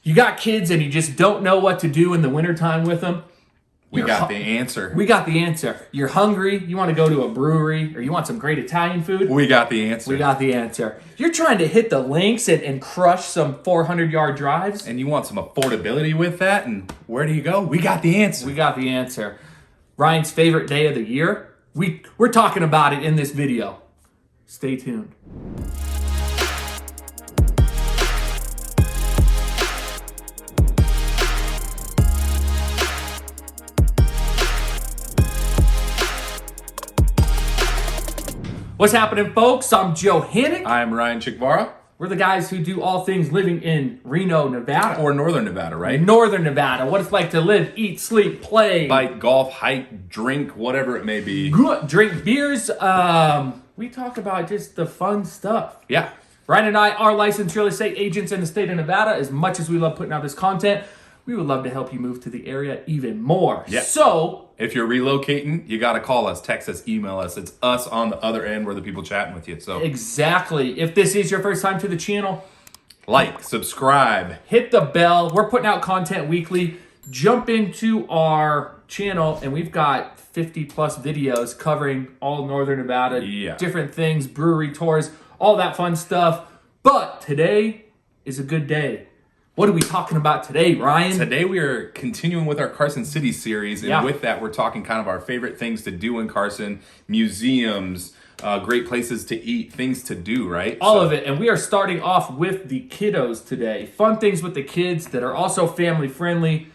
You got kids and you just don't know what to do in the wintertime with them. We got the answer. We got the answer. You're hungry, you want to go to a brewery, or you want some great Italian food. We got the answer. We got the answer. You're trying to hit the links and crush some 400-yard drives. And you want some affordability with that, and where do you go? We got the answer. We got the answer. Ryan's favorite day of the year? We're talking about it in this video. Stay tuned. What's happening, folks? I'm Joe Hanich. I'm Ryan Chicvara. We're the guys who do all things living in Reno, Nevada. Or Northern Nevada, right? Northern Nevada. What it's like to live, eat, sleep, play. Bike, golf, hike, drink, whatever it may be. Good. Drink beers. We talk about just the fun stuff. Yeah. Ryan and I are licensed real estate agents in the state of Nevada. As much as we love putting out this content, we would love to help you move to the area even more. Yeah. So, if you're relocating, you got to call us, text us, email us. It's us on the other end. We're the people chatting with you. So exactly. If this is your first time to the channel, like, subscribe, hit the bell. We're putting out content weekly. Jump into our channel, and we've got 50 plus videos covering all Northern Nevada, different things, brewery tours, all that fun stuff. But today is a good day. What are we talking about today, Ryan? Today we are continuing with our Carson City series, and with that we're talking kind of our favorite things to do in Carson, museums, great places to eat, things to do, right? All of it, and we are starting off with the kiddos today. Fun things with the kids that are also family friendly.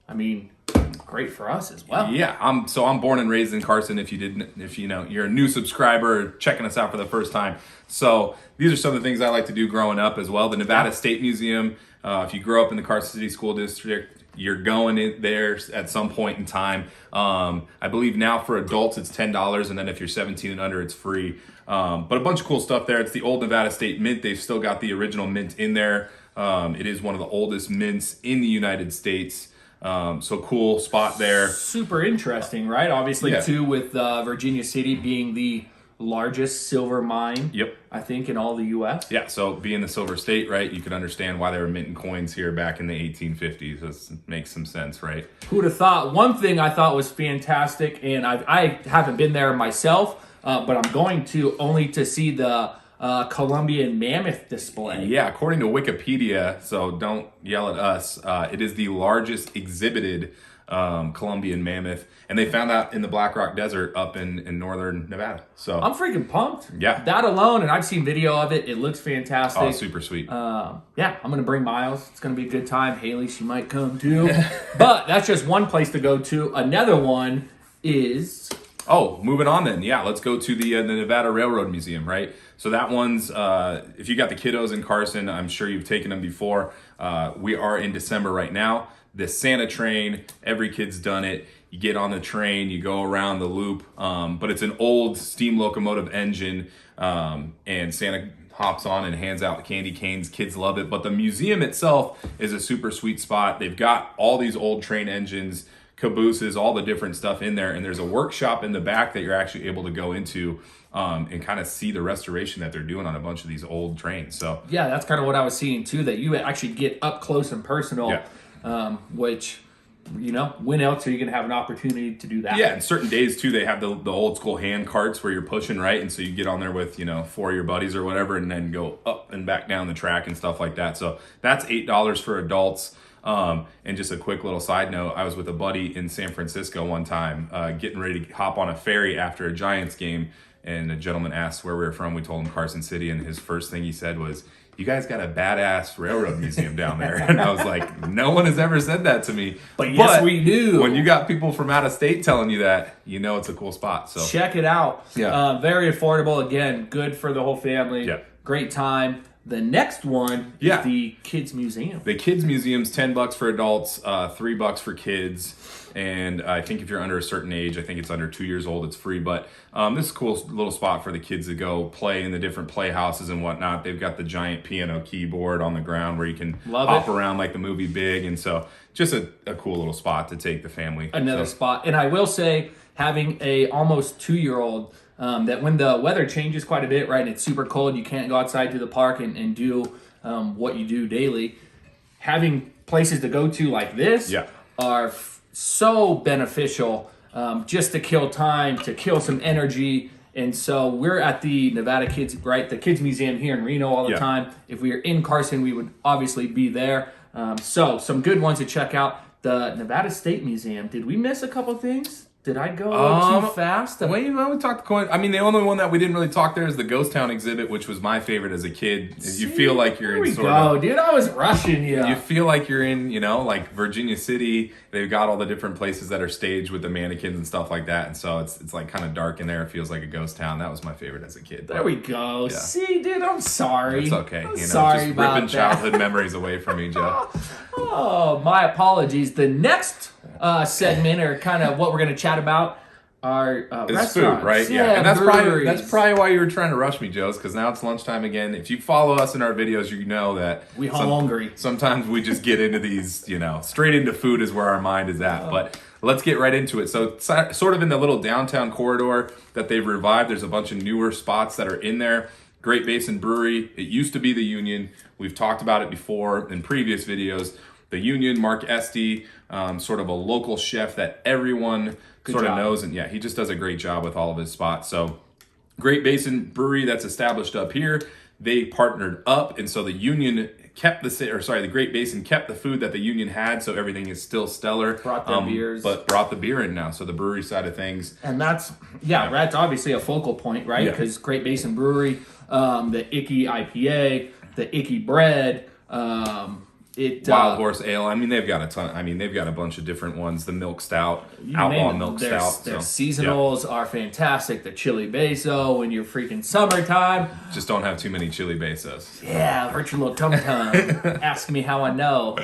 I mean, great for us as well. Yeah, I'm born and raised in Carson. If you know you're a new subscriber checking us out for the first time. So these are some of the things I like to do growing up as well. The Nevada State Museum. If you grow up in the Carson City School District, you're going in there at some point in time. I believe now for adults it's $10, and then if you're 17 and under, it's free. But a bunch of cool stuff there. It's the old Nevada State Mint. They've still got the original mint in there. It is one of the oldest mints in the United States. So cool spot there. Super interesting, right? Obviously, too, with Virginia City being the largest silver mine, I think, in all the U.S. Yeah, so being the silver state, right, you can understand why they were minting coins here back in the 1850s. This makes some sense, right? Who'd have thought? One thing I thought was fantastic, and I haven't been there myself, but I'm going to only to see the Columbian mammoth display. Yeah, according to Wikipedia, so don't yell at us, it is the largest exhibited Columbian mammoth, and they found that in the Black Rock Desert up in northern Nevada. So I'm freaking pumped. Yeah, that alone, and I've seen video of it. It looks fantastic. Oh, super sweet. Yeah, I'm gonna bring Miles. It's gonna be a good time. Haley, she might come too. But that's just one place to go to. Another one is moving on then. Yeah, let's go to the Nevada Railroad Museum, right? So that one's, if you got the kiddos in Carson, I'm sure you've taken them before. We are in December right now. The Santa train, every kid's done it. You get on the train, you go around the loop, but it's an old steam locomotive engine, and Santa hops on and hands out candy canes. Kids love it, but the museum itself is a super sweet spot. They've got all these old train engines, cabooses, all the different stuff in there, and there's a workshop in the back that you're actually able to go into and kind of see the restoration that they're doing on a bunch of these old trains. So yeah, that's kind of what I was seeing too, that you actually get up close and personal. Which, you know, when else are you going to have an opportunity to do that? Yeah, and certain days too, they have the old school hand carts where you're pushing, right? And so you get on there with, 4 of your buddies or whatever, and then go up and back down the track and stuff like that. So that's $8 for adults. And just a quick little side note, I was with a buddy in San Francisco one time, getting ready to hop on a ferry after a Giants game, and a gentleman asked where we were from. We told him Carson City, and his first thing he said was, "You guys got a badass railroad museum down there." And I was like, no one has ever said that to me. But yes, we do. When you got people from out of state telling you that, it's a cool spot. So check it out. Yeah. Very affordable. Again, good for the whole family. Yeah. Great time. The next one is the Kids Museum. The Kids Museum's $10 for adults, $3 for kids. And I think if you're under a certain age, I think it's under 2 years old, it's free. But this is a cool little spot for the kids to go play in the different playhouses and whatnot. They've got the giant piano keyboard on the ground where you can hop around like the movie Big. And so just a cool little spot to take the family. Another spot. And I will say, having a almost 2-year-old, that when the weather changes quite a bit, right, and it's super cold, you can't go outside to the park and do what you do daily. Having places to go to like this are so beneficial just to kill time, to kill some energy. And so we're at the Nevada Kids, right? The Kids Museum here in Reno all the time. If we were in Carson, we would obviously be there. So some good ones to check out. The Nevada State Museum. Did we miss a couple things? Did I go too fast? Well, we talked coin. I mean, the only one that we didn't really talk there is the Ghost Town exhibit, which was my favorite as a kid. You feel like you're in sort of... dude. I was rushing you. You feel like you're in, like Virginia City. They've got all the different places that are staged with the mannequins and stuff like that. And so it's like kind of dark in there. It feels like a ghost town. That was my favorite as a kid. There we go. Yeah. See, dude, I'm sorry. It's okay. I'm sorry just about ripping that. childhood memories away from me, Joe. Oh, my apologies. The next segment, or kind of what we're going to chat about, are it's restaurants. Food, right? Yeah, and that's probably why you were trying to rush me, Joe, because now it's lunchtime again. If you follow us in our videos, you know that we hungry. Sometimes we just get into these, straight into food is where our mind is at. But let's get right into it. So sort of in the little downtown corridor that they've revived, there's a bunch of newer spots that are in there. Great Basin Brewery. It used to be the Union. We've talked about it before in previous videos. The Union, Mark Esty, sort of a local chef that everyone sort of knows. And he just does a great job with all of his spots. So Great Basin Brewery that's established up here. They partnered up. And so the Union kept the Great Basin kept the food that the Union had. So everything is still stellar. Brought their beers. But brought the beer in now. So the brewery side of things. And that's obviously a focal point, right? Because Great Basin Brewery, the Icky IPA, the Icky Bread, Wild Horse Ale. I mean, they've got a ton. I mean, they've got a bunch of different ones. The Milk Stout, Outlaw Milk Stout. Their seasonals are fantastic. The Chili Beso when you're freaking summertime. Just don't have too many Chili Besos. Yeah, hurt your little tum tum. Ask me how I know.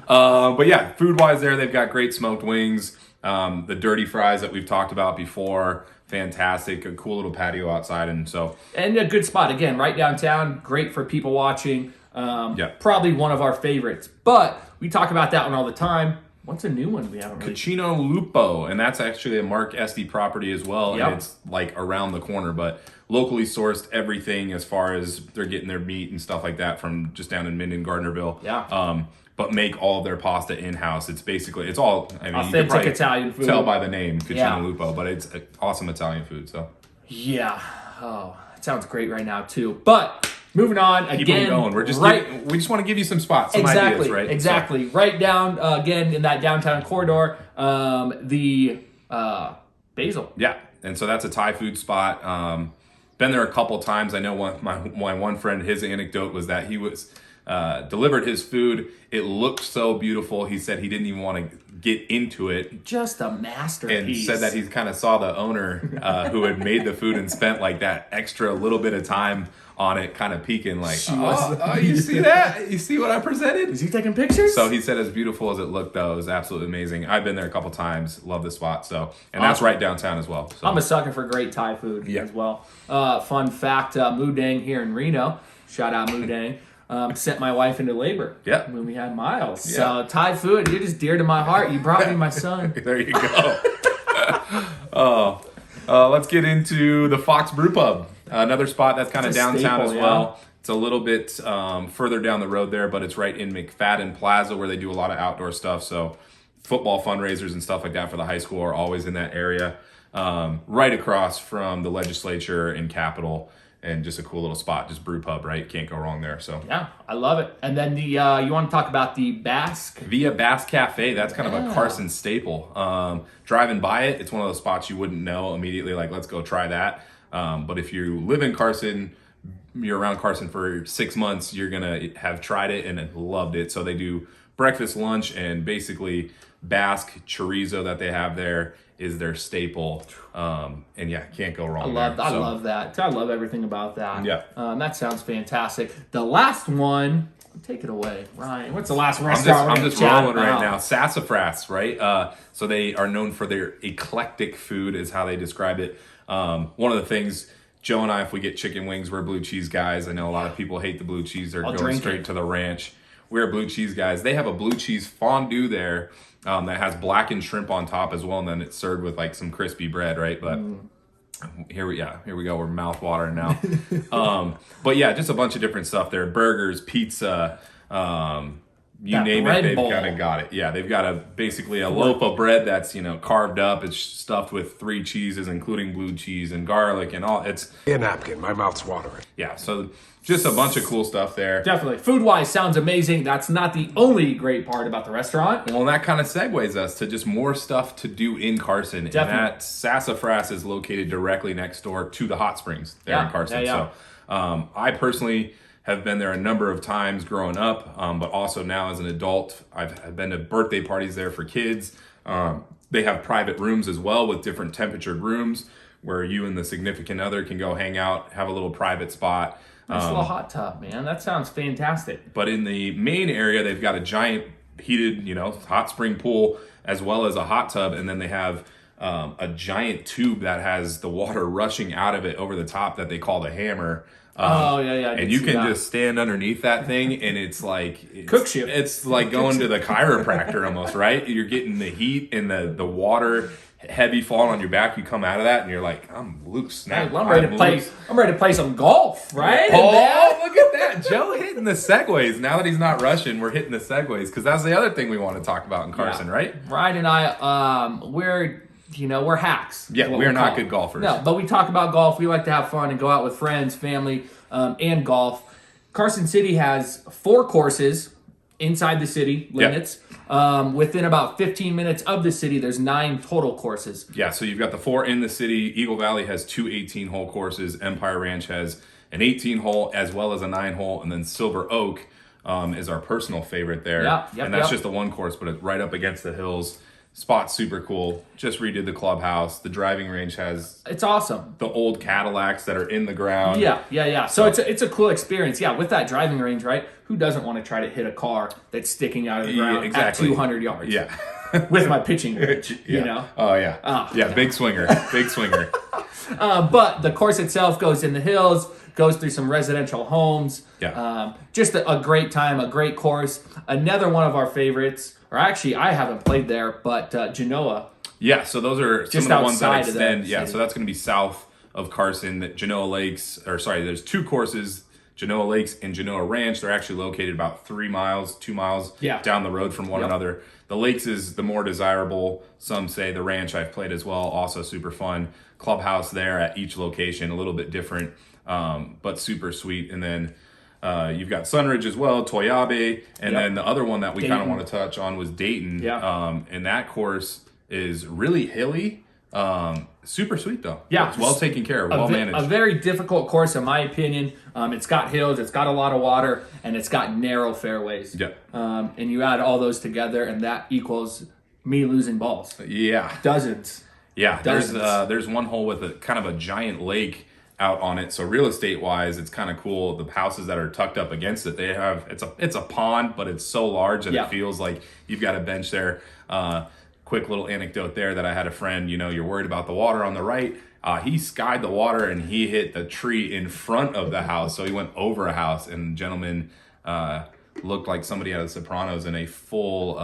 But food-wise there, they've got great smoked wings. The dirty fries that we've talked about before. Fantastic. A cool little patio outside. And a good spot. Again, right downtown. Great for people watching. Probably one of our favorites, but we talk about that one all the time. What's a new one we haven't really? Cucino Lupo, and that's actually a Mark Esty property as well. And it's like around the corner, but locally sourced everything as far as they're getting their meat and stuff like that from just down in Minden, Gardnerville. But make all their pasta in-house. It's all, authentic Italian food. Tell by the name, Cucino Lupo, but it's awesome Italian food. So it sounds great right now too. But moving on, keep them going. We just want to give you some spots, some ideas, right? Exactly. So. Right down again in that downtown corridor, the Basil. Yeah, and so that's a Thai food spot. Been there a couple times. I know my one friend, his anecdote was that he was delivered his food. It looked so beautiful. He said he didn't even want to get into it. Just a masterpiece. And said that he kind of saw the owner who had made the food and spent like that extra little bit of time on it, kind of peeking like, you see that? You see what I presented? Is he taking pictures? So he said as beautiful as it looked, though, it was absolutely amazing. I've been there a couple times. Love the spot. So, and that's right downtown as well. So. I'm a sucker for great Thai food as well. Fun fact, Moodang here in Reno, shout out Moodang, sent my wife into labor when we had Miles. So Thai food, you're just dear to my heart. You brought me my son. There you go. Let's get into the Fox Brew Pub. Another spot that's kind of downtown as well. It's a little bit further down the road there, but it's right in McFadden Plaza where they do a lot of outdoor stuff. So football fundraisers and stuff like that for the high school are always in that area. Right across from the legislature and Capitol. And just a cool little spot, just brew pub, right? Can't go wrong there. So I love it. And then you want to talk about the Basque? Via Basque Cafe. That's kind of a Carson staple. Driving by it, it's one of those spots you wouldn't know immediately. Like, let's go try that. But if you live in Carson, you're around Carson for 6 months, you're gonna have tried it and loved it. So they do breakfast, lunch, and basically Basque chorizo that they have there is their staple. And can't go wrong. I love that. I love everything about that. That sounds fantastic. The last one, take it away, Ryan. What's the last restaurant? I'm just rolling right now. Sassafras, right? So they are known for their eclectic food, is how they describe it. One of the things, Joe and I, if we get chicken wings, we're blue cheese guys. I know a lot of people hate the blue cheese. They're going straight to the ranch. We're blue cheese guys. They have a blue cheese fondue there that has blackened shrimp on top as well, and then it's served with like some crispy bread, right? But here we go. We're mouth watering now. But just a bunch of different stuff there: burgers, pizza, You name it, they've kind of got it. Yeah, they've got basically a loaf of bread that's, carved up. It's stuffed with 3 cheeses, including blue cheese and garlic and all. It's a napkin. My mouth's watering. Yeah, so just a bunch of cool stuff there. Definitely. Food-wise, sounds amazing. That's not the only great part about the restaurant. Well, and that kind of segues us to just more stuff to do in Carson. Definitely. And that Sassafras is located directly next door to the hot springs there in Carson. Yeah. So I personally have been there a number of times growing up, but also now as an adult, I've been to birthday parties there for kids. They have private rooms as well with different temperatured rooms where you and the significant other can go hang out, have a little private spot. Nice little hot tub, man. That sounds fantastic. But in the main area, they've got a giant heated, hot spring pool as well as a hot tub, and then they have a giant tube that has the water rushing out of it over the top that they call the hammer. And you can just stand underneath that thing, and it's like cooks you. It's like going to the chiropractor almost, right? You're getting the heat and the water heavy falling on your back. You come out of that, and you're like, I'm loose now. I'm ready to play some golf, right? Oh, look at that, Joe hitting the segues. Now that he's not rushing, we're hitting the segues because that's the other thing we want to talk about in Carson, right? Ryan and I, we're hacks. Yeah, we're not good golfers. No, but we talk about golf. We like to have fun and go out with friends, family, and golf. Carson City has 4 courses inside the city limits. Yep. Within about 15 minutes of the city, there's 9 total courses. Yeah, so you've got the 4 in the city. Eagle Valley has 2 18-hole courses. Empire Ranch has an 18-hole as well as a 9-hole. And then Silver Oak is our personal favorite there. And that's just the 1 course, but it's right up against the hills. Spot's super cool. Just redid the clubhouse. The driving range has... It's awesome. The old Cadillacs that are in the ground. Yeah. So it's a cool experience. Yeah, with that driving range, right? Who doesn't want to try to hit a car that's sticking out of the ground at 200 yards? Yeah. With my pitching wedge, you know? Oh, yeah. Big swinger. Big swinger. But the course itself goes in the hills, goes through some residential homes. Yeah. Just a great time, a great course. Another one of our favorites, or actually I haven't played there, but Genoa. Yeah, so those are some just of the ones that outside extend. Of that Yeah, city. so that's going to be south of Carson. Genoa Lakes, there's 2 courses, Genoa Lakes and Genoa Ranch. They're actually located about 2 miles down the road from one another. The Lakes is the more desirable. Some say the Ranch I've played as well, also super fun. Clubhouse there at each location, a little bit different, but super sweet. And then you've got Sunridge as well, Toyabe, and then the other one that we kind of want to touch on was Dayton. And that course is really hilly, super sweet though. Yeah, it's well taken care of, well managed. A very difficult course in my opinion. It's got hills, it's got a lot of water, and it's got narrow fairways. And you add all those together, and that equals me losing balls. Dozens. There's one hole with a kind of a giant lake out on it. So real estate wise, it's kind of cool. The houses that are tucked up against it, they have it's a pond, but it's so large that it feels like you've got a bench there. Quick little anecdote there that I had a friend, you're worried about the water on the right. He skied the water and he hit the tree in front of the house. So he went over a house, and the gentleman looked like somebody out of The Sopranos in a full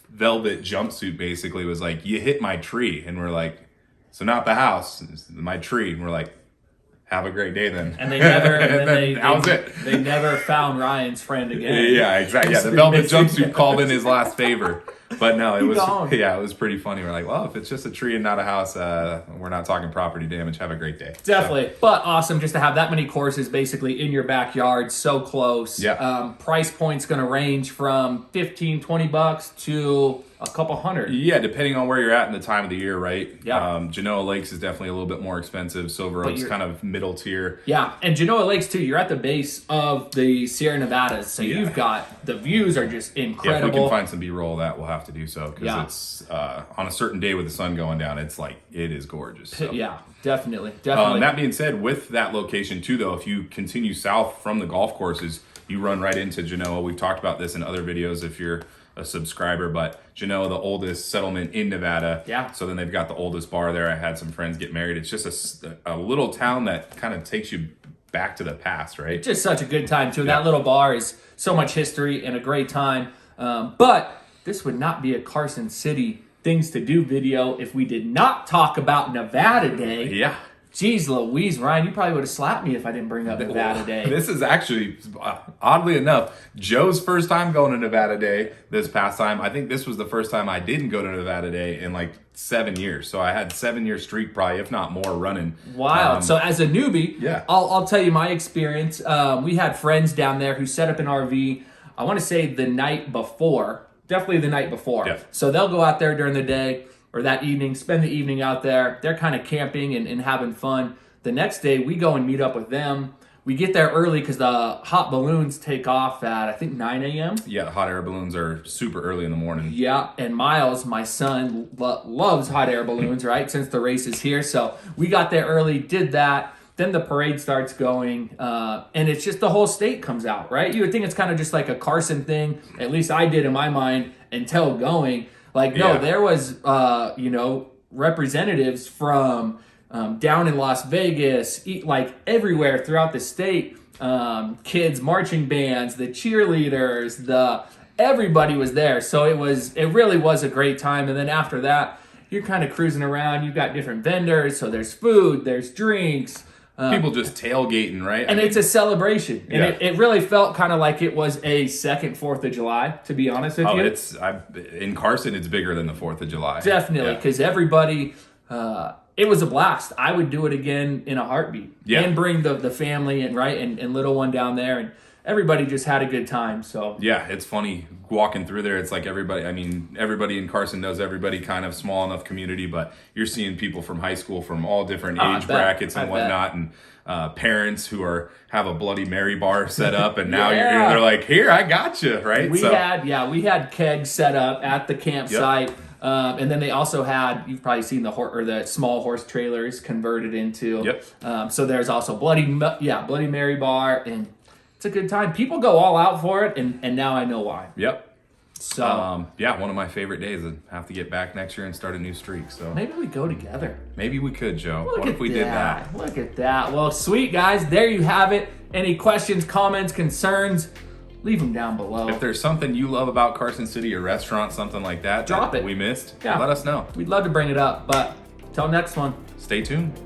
velvet jumpsuit, basically. Was like, you hit my tree. And we're like, so not the house, it's my tree. And we're like, have a great day then. And they never, that was it. They never found Ryan's friend again. Yeah, exactly. Yeah, the velvet jumpsuit called in his last favor. But no, it was pretty funny. We're like, well, if it's just a tree and not a house, we're not talking property damage. Have a great day. Definitely. But awesome just to have that many courses basically in your backyard, so close. Price point's going to range from $15-$20 to a couple hundred. Yeah, depending on where you're at in the time of the year, right? Genoa Lakes is definitely a little bit more expensive. Silver Oak's kind of middle tier. Yeah, and Genoa Lakes too, you're at the base of the Sierra Nevadas, so you've got, the views are just incredible. Yeah, if we can find some B-roll, that we'll have to do so, because it's on a certain day with the sun going down, it is gorgeous. So. Yeah, definitely. That being said, with that location too, though, if you continue south from the golf courses, you run right into Genoa. We've talked about this in other videos if you're a subscriber, but Genoa, the oldest settlement in Nevada. So then they've got the oldest bar there. I had some friends get married. It's just a little town that kind of takes you back to the past, right? Just such a good time too. That little bar is so much history and a great time. But this would not be a Carson City Things to Do video if we did not talk about Nevada Day. Jeez Louise, Ryan, you probably would have slapped me if I didn't bring up Nevada Day. This is actually, oddly enough, Joe's first time going to Nevada Day this past time. I think this was the first time I didn't go to Nevada Day in like 7 years. So I had 7-year streak probably, if not more, running. Wild. So as a newbie, yeah, I'll tell you my experience. We had friends down there who set up an RV, I want to say the night before, definitely the night before. Yeah. So they'll go out there during the day or that evening, spend the evening out there. They're kind of camping and having fun. The next day, we go and meet up with them. We get there early because the hot balloons take off at, I think, 9 a.m. Yeah, hot air balloons are super early in the morning. Yeah, and Miles, my son, loves hot air balloons, right, since the race is here. So we got there early, did that. Then the parade starts going, and it's just the whole state comes out, right? You would think it's kind of just like a Carson thing. At least I did in my mind until going. Like, no, there was, representatives from down in Las Vegas, like everywhere throughout the state. Kids, marching bands, the cheerleaders, everybody was there. So it really was a great time. And then after that, you're kind of cruising around. You've got different vendors. So there's food, there's drinks. People just tailgating, right? And it's a celebration. And it really felt kind of like it was a second 4th of July, to be honest with you. In Carson, it's bigger than the 4th of July. Definitely, because everybody, it was a blast. I would do it again in a heartbeat. Yeah. And bring the family and little one down there. And everybody just had a good time. So yeah, it's funny walking through there. It's like everybody in Carson knows everybody, kind of small enough community, but you're seeing people from high school from all different age brackets and whatnot, and parents who have a Bloody Mary bar set up, and now they're like, here, I got you, right? We had kegs set up at the campsite. Yep. And then they also had, you've probably seen the small horse trailers converted into. Yep. So there's also Bloody Mary bar, and it's a good time. People go all out for it, and now I know why. Yep. So one of my favorite days. I have to get back next year and start a new streak. So maybe we go together. Maybe we could, Joe. What if we did that? Look at that. Well, sweet guys, there you have it. Any questions, comments, concerns? Leave them down below. If there's something you love about Carson City, a restaurant, something like that, drop it. We missed. Yeah. Let us know. We'd love to bring it up. But till next one. Stay tuned.